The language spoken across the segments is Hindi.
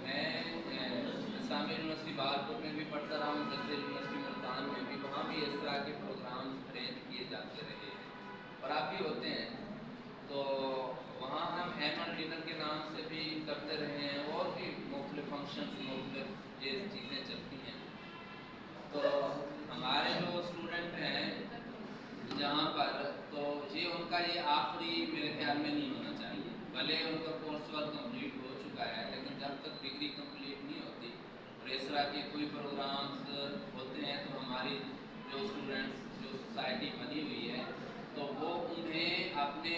मैं इस्लामी यूनिवर्सिटी बागलपुर में भी पढ़ता रहा हूँ, गजल यूनिवर्सिटी मुल्तान में भी, वहाँ भी इस तरह के प्रोग्राम अरेंज किए जाते रहे हैं और आप भी होते हैं। तो वहाँ हम एनुअल डिनर के नाम से भी करते रहे हैं और भी मुख्तलिफ फंक्शन, मुख्तलिफ ये चीज़ें चलती हैं। तो हमारे जो स्टूडेंट हैं यहाँ पर, तो ये उनका ये आखिरी मेरे ख्याल में नहीं होना चाहिए। भले उनका कोर्स वर्क कंप्लीट हो चुका है, लेकिन जब तक डिग्री कंप्लीट नहीं होती और इस तरह के कोई प्रोग्राम्स होते हैं तो हमारी जो स्टूडेंट्स, जो सोसाइटी बनी हुई है, तो वो उन्हें अपने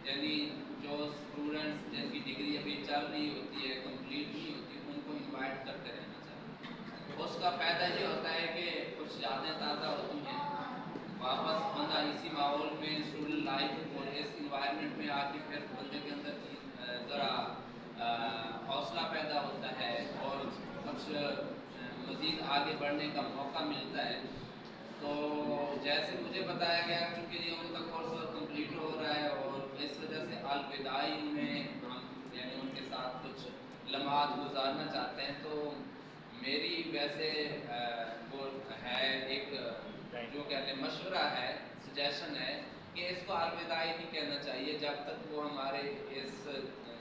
यानी जो स्टूडेंट्स जिनकी डिग्री अभी चल रही होती है, कंप्लीट नहीं होती, उनको इन्वाइट करते रहना चाहिए। उसका फ़ायदा ये होता है कि कुछ यादें ताज़ा होती हैं, वापस बंदा इसी माहौल में, स्टूडेंट लाइफ और इस इन्वायरमेंट में आके फिर बंदे के अंदर ज़रा हौसला पैदा होता है और कुछ मज़ीद आगे बढ़ने का मौका मिलता है। तो जैसे मुझे बताया गया, क्योंकि ये उनका कोर्स कंप्लीट हो रहा है और इस वजह से अलविदाई में हम यानी उनके साथ कुछ लम्हात गुजारना चाहते हैं। तो मेरी वैसे वो है एक जो कहते हैं मशवरा है, सजेशन है कि इसको अलविदाई नहीं कहना चाहिए। जब तक वो हमारे इस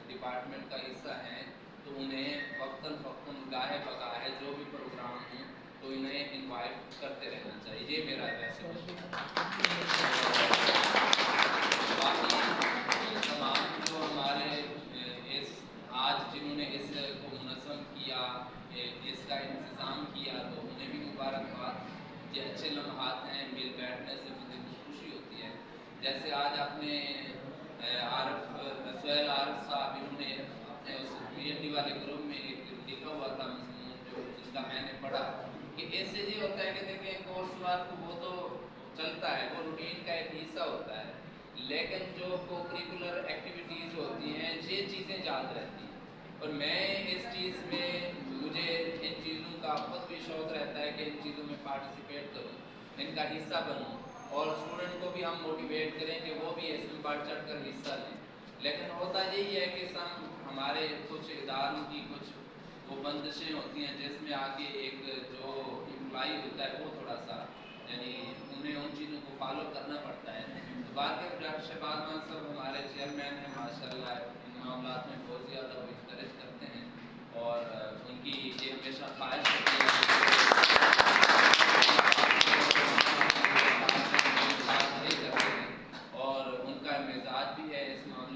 डिपार्टमेंट का हिस्सा हैं तो उन्हें वक्तन फ़क्तन गाहे बगाहे जो भी प्रोग्राम हो तो इन्हें इनवाइट करते रहना चाहिए। ये मेरा वैसे बाकी तमाम जो हमारे इस आज जिन्होंने इस को मुनज़्ज़म किया, इसका इंतज़ाम किया, तो उन्हें भी मुबारकबाद। ये अच्छे लम्हात हैं, मिल बैठने से मुझे खुशी होती है। जैसे आज आपने सुहेल आरिफ साहब, इन्होंने अपने उस PhD वाले ग्रुप में एक लिखा हुआ था मज़मून, जो जिसका मैंने पढ़ा, कि इससे ये होता है कि देखें कोर्स वर्क वो तो चलता है, वो रूटीन का एक हिस्सा होता है, लेकिन जो को करिकुलर एक्टिविटीज़ होती हैं ये चीज़ें याद रहती हैं। और मैं इस चीज़ में, मुझे इन चीज़ों का खुद भी शौक़ रहता है कि इन चीज़ों में पार्टिसिपेट करूँ, इनका हिस्सा बनूँ और स्टूडेंट को भी हम मोटिवेट करें कि वो भी इसमें बढ़ चढ़ कर हिस्सा लें। लेकिन होता यही है कि हमारे कुछ इदारों की कुछ वो बंदिशें होती हैं जिसमें आके एक जो एम्प्लॉई होता है वो थोड़ा सा यानी उन्हें उन चीज़ों को फॉलो करना पड़ता है। तो बाकी डॉक्टर शहबाज खान साहब हमारे चेयरमैन हैं, माशाल्लाह इन मामलात में बहुत ज़्यादा वो इंकरेज करते हैं और उनकी ये हमेशा ख्वाहिश होती है